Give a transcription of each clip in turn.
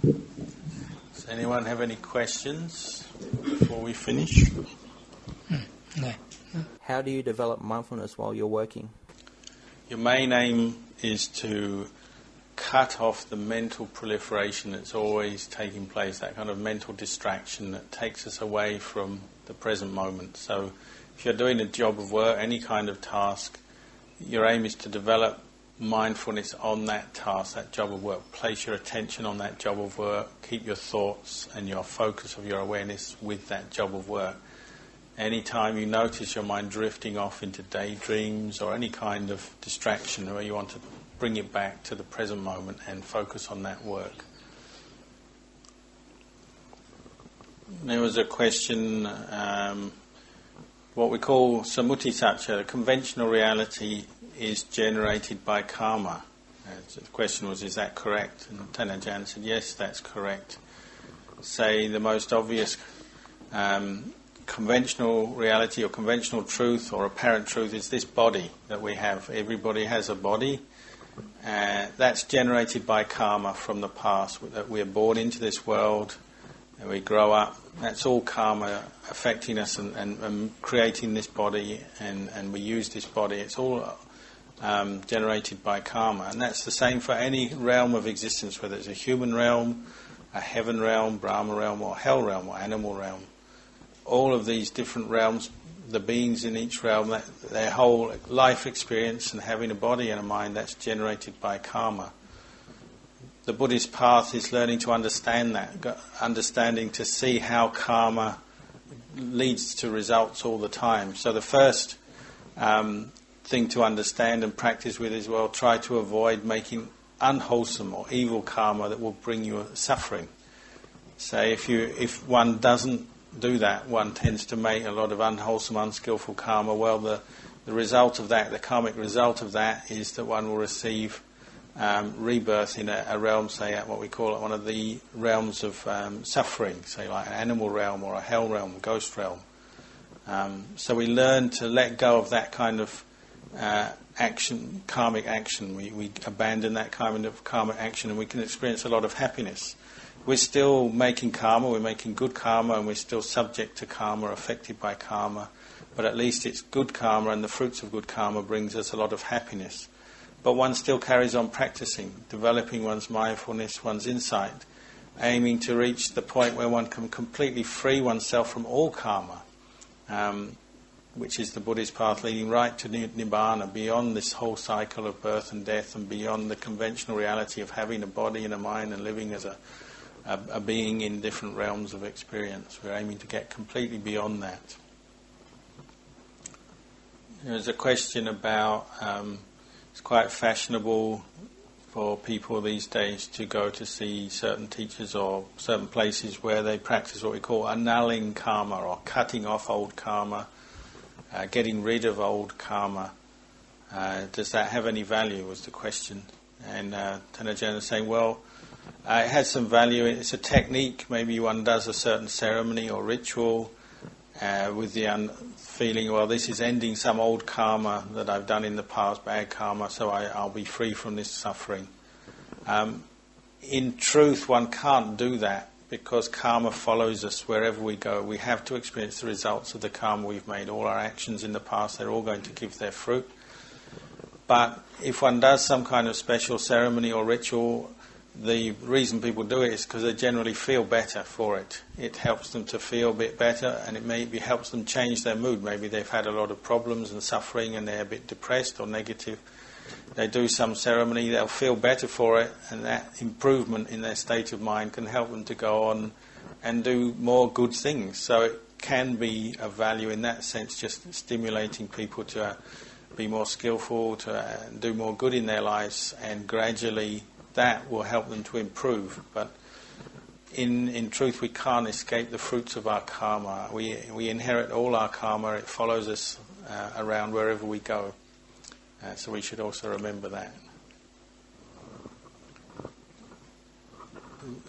Does anyone have any questions before we finish? How do you develop mindfulness while you're working? Your main aim is to cut off the mental proliferation that's always taking place, that kind of mental distraction that takes us away from the present moment. So if you're doing a job of work, any kind of task, your aim is to develop mindfulness on that task, that job of work. Place your attention on that job of work, keep your thoughts and your focus of your awareness with that job of work. Anytime you notice your mind drifting off into daydreams or any kind of distraction where you want to bring it back to the present moment and focus on that work. There was a question, what we call sammutisacca, conventional reality is generated by karma. The question was, is that correct? And Tanajan said, yes, that's correct. Say the most obvious conventional reality or conventional truth or apparent truth is this body that we have. Everybody has a body. That's generated by karma from the past, that we're born into this world and we grow up. That's all karma affecting us and creating this body, and we use this body. It's all generated by karma, and that's the same for any realm of existence, whether it's a human realm, a heaven realm, Brahma realm, or hell realm, or animal realm. All of these different realms, the beings in each realm, their whole life experience and having a body and a mind, that's generated by karma. The Buddhist path is learning to understand that, understanding to see how karma leads to results all the time. So the first thing to understand and practice with is, well, try to avoid making unwholesome or evil karma that will bring you suffering. Say if one doesn't do that, one tends to make a lot of unwholesome, unskillful karma. Well, the result of that, the karmic result of that, is that one will receive rebirth in a realm, say what we call it, one of the realms of suffering, say like an animal realm or a hell realm, ghost realm. So we learn to let go of that kind of action, karmic action. We abandon that kind of karmic action, and we can experience a lot of happiness. We're still making karma, we're making good karma, and we're still subject to karma, affected by karma, but at least it's good karma, and the fruits of good karma brings us a lot of happiness. But one still carries on practicing, developing one's mindfulness, one's insight, aiming to reach the point where one can completely free oneself from all karma, which is the Buddhist path leading right to Nibbana, beyond this whole cycle of birth and death, and beyond the conventional reality of having a body and a mind and living as a being in different realms of experience. We're aiming to get completely beyond that. There's a question about, it's quite fashionable for people these days to go to see certain teachers or certain places where they practice what we call annulling karma, or cutting off old karma, getting rid of old karma. Does that have any value, was the question. And Tanajan is saying, well, it has some value. It's a technique. Maybe one does a certain ceremony or ritual with the feeling, well, this is ending some old karma that I've done in the past, bad karma, so I'll be free from this suffering. In truth, one can't do that, because karma follows us wherever we go. We have to experience the results of the karma we've made. All our actions in the past, they're all going to give their fruit. But if one does some kind of special ceremony or ritual, the reason people do it is because they generally feel better for it. It helps them to feel a bit better, and it maybe helps them change their mood. Maybe they've had a lot of problems and suffering and they're a bit depressed or negative. They do some ceremony, they'll feel better for it, and that improvement in their state of mind can help them to go on and do more good things. So it can be of value in that sense, just stimulating people to be more skillful, to do more good in their lives, and gradually that will help them to improve. But in truth, we can't escape the fruits of our karma. We inherit all our karma. It follows us around wherever we go. So we should also remember that.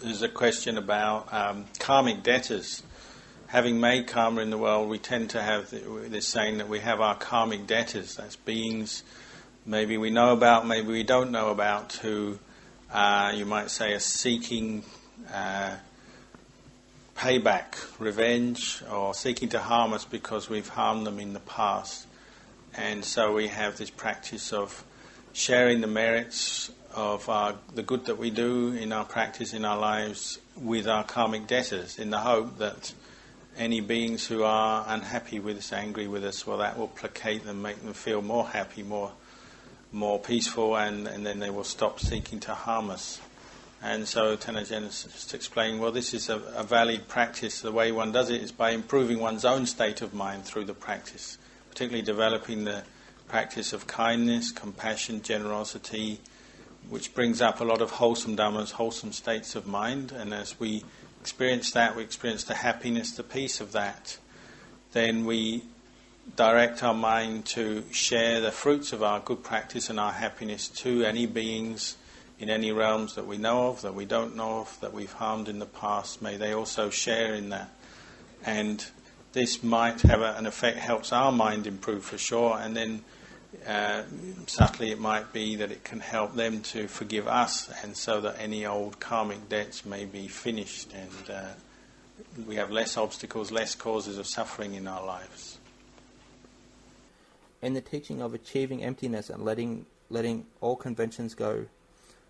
There's a question about karmic debtors. Having made karma in the world, we tend to have this saying that we have our karmic debtors. That's beings maybe we know about, maybe we don't know about, who you might say are seeking payback, revenge, or seeking to harm us because we've harmed them in the past. And so we have this practice of sharing the merits of the good that we do in our practice, in our lives, with our karmic debtors, in the hope that any beings who are unhappy with us, angry with us, well, that will placate them, make them feel more happy, more peaceful, and then they will stop seeking to harm us. And so Tanajan is just explaining, well, this is a valid practice. The way one does it is by improving one's own state of mind through the practice, particularly developing the practice of kindness, compassion, generosity, which brings up a lot of wholesome dhammas, wholesome states of mind. And as we experience that, we experience the happiness, the peace of that, then we direct our mind to share the fruits of our good practice and our happiness to any beings in any realms that we know of, that we don't know of, that we've harmed in the past. May they also share in that. And this might have an effect, helps our mind improve for sure, and then subtly it might be that it can help them to forgive us, and so that any old karmic debts may be finished, and we have less obstacles, less causes of suffering in our lives. In the teaching of achieving emptiness and letting all conventions go,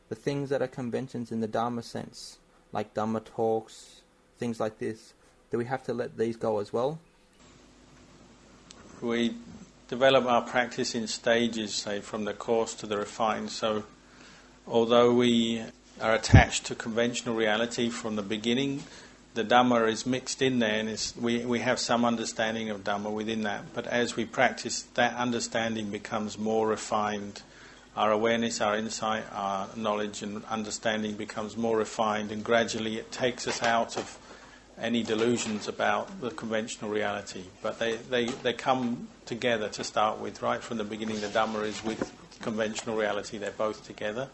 the things that are conventions in the Dhamma sense, like Dhamma talks, things like this, do we have to let these go as well? We develop our practice in stages, say from the coarse to the refined. So although we are attached to conventional reality from the beginning, the Dhamma is mixed in there, and we have some understanding of Dhamma within that. But as we practice, that understanding becomes more refined. Our awareness, our insight, our knowledge and understanding becomes more refined, and gradually it takes us out of any delusions about the conventional reality. But they come together to start with. Right from the beginning, the Dhamma is with conventional reality. They're both together.